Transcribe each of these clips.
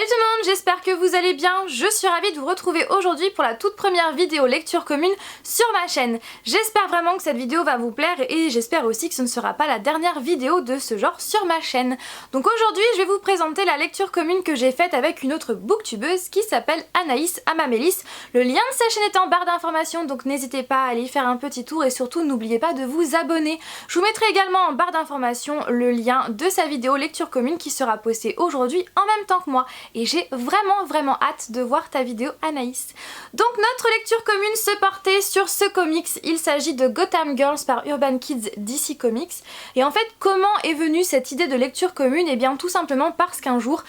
tout le monde, j'espère que vous allez bien. Je suis ravie de vous retrouver aujourd'hui pour la toute première vidéo lecture commune sur ma chaîne. J'espère vraiment que cette vidéo va vous plaire et j'espère aussi que ce ne sera pas la dernière vidéo de ce genre sur ma chaîne. Donc aujourd'hui je vais vous présenter la lecture commune que j'ai faite avec une autre booktubeuse qui s'appelle Anaïs Amamélis. Le lien de sa chaîne est en barre d'informations, donc n'hésitez pas à aller y faire un petit tour et surtout n'oubliez pas de vous abonner. Je vous mettrai également en barre d'informations le lien de sa vidéo lecture commune qui sera postée aujourd'hui en même temps que moi. Et j'ai vraiment hâte de voir ta vidéo Anaïs. Donc notre lecture commune se portait sur ce comics, il s'agit de Gotham Girls par Urban Kids DC Comics. Et en fait comment est venue cette idée de lecture commune? Et bien tout simplement parce qu'un jour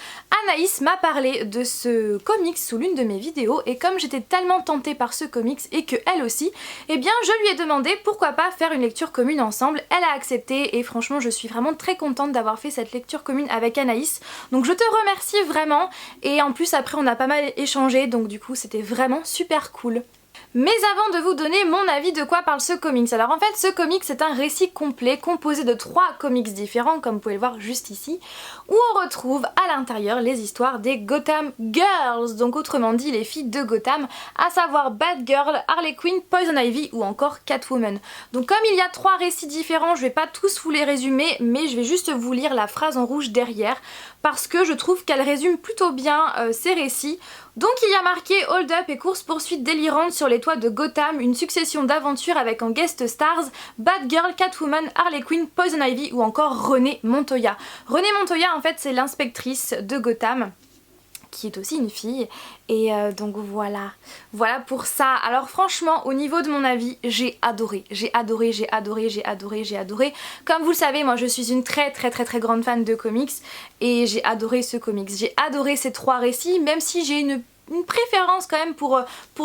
Anaïs m'a parlé de ce comics sous l'une de mes vidéos et comme j'étais tellement tentée par ce comics et que elle aussi, et bien je lui ai demandé pourquoi pas faire une lecture commune ensemble. Elle a accepté et franchement je suis vraiment très contente d'avoir fait cette lecture commune avec Anaïs. Donc je te remercie vraiment. Et en plus après on a pas mal échangé donc du coup c'était vraiment super cool. Mais avant de vous donner mon avis de quoi parle ce comics, alors en fait ce comics c'est un récit complet composé de 3 comics différents comme vous pouvez le voir juste ici, où on retrouve à l'intérieur les histoires des Gotham Girls, donc autrement dit les filles de Gotham, à savoir Batgirl, Harley Quinn, Poison Ivy ou encore Catwoman. Donc comme il y a 3 récits différents, je vais pas tous vous les résumer mais je vais juste vous lire la phrase en rouge derrière parce que je trouve qu'elle résume plutôt bien ces récits. Donc il y a marqué Hold Up et course-poursuite délirante sur les toits de Gotham, une succession d'aventures avec en guest stars Batgirl, Catwoman, Harley Quinn, Poison Ivy ou encore Renée Montoya. Renée Montoya en fait c'est l'inspectrice de Gotham, qui est aussi une fille et donc voilà pour ça. Alors franchement au niveau de mon avis j'ai adoré. Comme vous le savez moi je suis une très grande fan de comics et j'ai adoré ce comics. J'ai adoré ces 3 récits même si j'ai une préférence quand même pour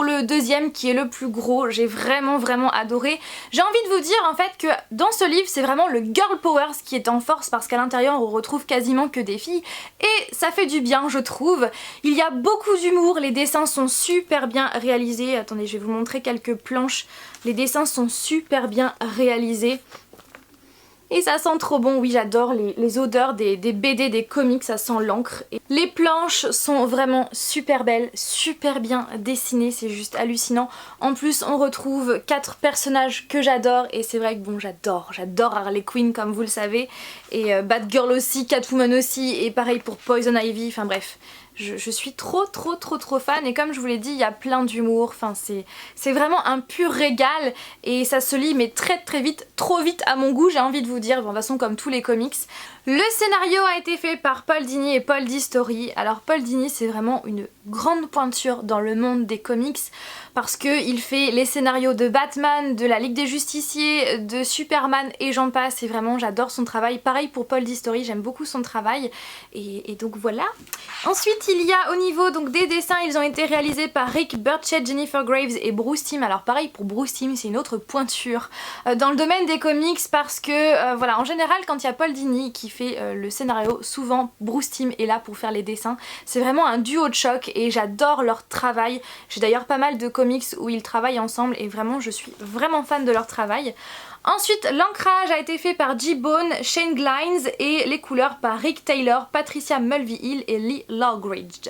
le deuxième qui est le plus gros. J'ai vraiment adoré. J'ai envie de vous dire en fait que dans ce livre c'est vraiment le girl power qui est en force parce qu'à l'intérieur on retrouve quasiment que des filles et ça fait du bien je trouve. Il y a beaucoup d'humour, les dessins sont super bien réalisés. Attendez je vais vous montrer quelques planches. Les dessins sont super bien réalisés. Et ça sent trop bon, oui j'adore les odeurs des BD, des comics, ça sent l'encre. Les planches sont vraiment super belles, super bien dessinées, c'est juste hallucinant. En plus on retrouve 4 personnages que j'adore et c'est vrai que bon j'adore Harley Quinn comme vous le savez. Et Batgirl aussi, Catwoman aussi et pareil pour Poison Ivy, enfin bref. Je suis trop fan et comme je vous l'ai dit il y a plein d'humour, enfin c'est vraiment un pur régal et ça se lit mais très vite, trop vite à mon goût j'ai envie de vous dire, bon, de toute façon comme tous les comics. Le scénario a été fait par Paul Dini et Paul Di Story. Alors Paul Dini c'est vraiment une grande pointure dans le monde des comics parce qu'il fait les scénarios de Batman, de la Ligue des Justiciers, de Superman et j'en passe et vraiment j'adore son travail. Pareil pour Paul Di Story, j'aime beaucoup son travail et donc voilà. Ensuite il y a au niveau donc des dessins, ils ont été réalisés par Rick Burchett, Jennifer Graves et Bruce Timm. Alors pareil pour Bruce Timm c'est une autre pointure dans le domaine des comics parce que voilà en général quand il y a Paul Dini qui fait le scénario, souvent Bruce Timm est là pour faire les dessins. C'est vraiment un duo de choc et j'adore leur travail. J'ai d'ailleurs pas mal de comics où ils travaillent ensemble et vraiment je suis vraiment fan de leur travail. Ensuite l'ancrage a été fait par G-Bone, Shane Glines et les couleurs par Rick Taylor, Patricia Mulvihill et Lee Logridge.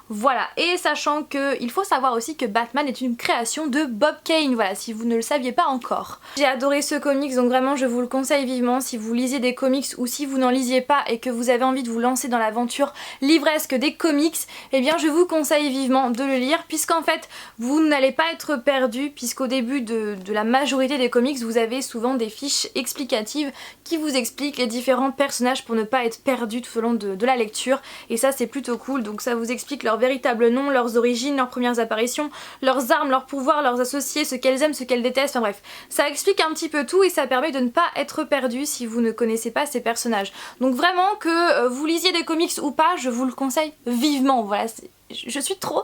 Voilà, et sachant que il faut savoir aussi que Batman est une création de Bob Kane, voilà, si vous ne le saviez pas encore. J'ai adoré ce comics, donc vraiment je vous le conseille vivement si vous lisez des comics ou si vous n'en lisiez pas et que vous avez envie de vous lancer dans l'aventure livresque des comics, eh bien je vous conseille vivement de le lire puisqu'en fait vous n'allez pas être perdu puisqu'au début de la majorité des comics vous avez souvent des fiches explicatives qui vous expliquent les différents personnages pour ne pas être perdu tout au long de la lecture et ça c'est plutôt cool, donc ça vous explique leur véritable nom, leurs origines, leurs premières apparitions, leurs armes, leurs pouvoirs, leurs associés, ce qu'elles aiment, ce qu'elles détestent, enfin bref. Ça explique un petit peu tout et ça permet de ne pas être perdu si vous ne connaissez pas ces personnages. Donc vraiment que vous lisiez des comics ou pas, je vous le conseille vivement, voilà. je suis trop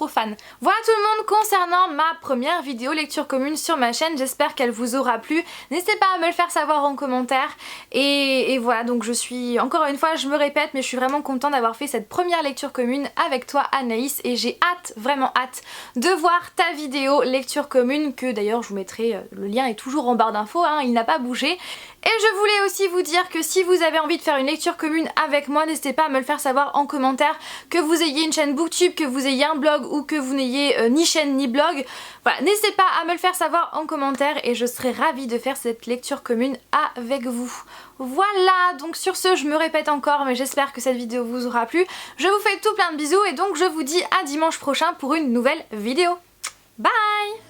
fan. Voilà tout le monde concernant ma première vidéo lecture commune sur ma chaîne, j'espère qu'elle vous aura plu. N'hésitez pas à me le faire savoir en commentaire. Et voilà, donc je suis, encore une fois je me répète, mais je suis vraiment contente d'avoir fait cette première lecture commune avec toi Anaïs, et j'ai hâte, vraiment hâte, de voir ta vidéo lecture commune, que d'ailleurs je vous mettrai, le lien est toujours en barre d'infos, hein, il n'a pas bougé. Et je voulais aussi vous dire que si vous avez envie de faire une lecture commune avec moi, n'hésitez pas à me le faire savoir en commentaire, que vous ayez une chaîne Booktube, que vous ayez un blog ou que vous n'ayez ni chaîne ni blog. Voilà, n'hésitez pas à me le faire savoir en commentaire et je serai ravie de faire cette lecture commune avec vous. Voilà, donc sur ce, je me répète encore, mais j'espère que cette vidéo vous aura plu. Je vous fais tout plein de bisous et donc je vous dis à dimanche prochain pour une nouvelle vidéo. Bye!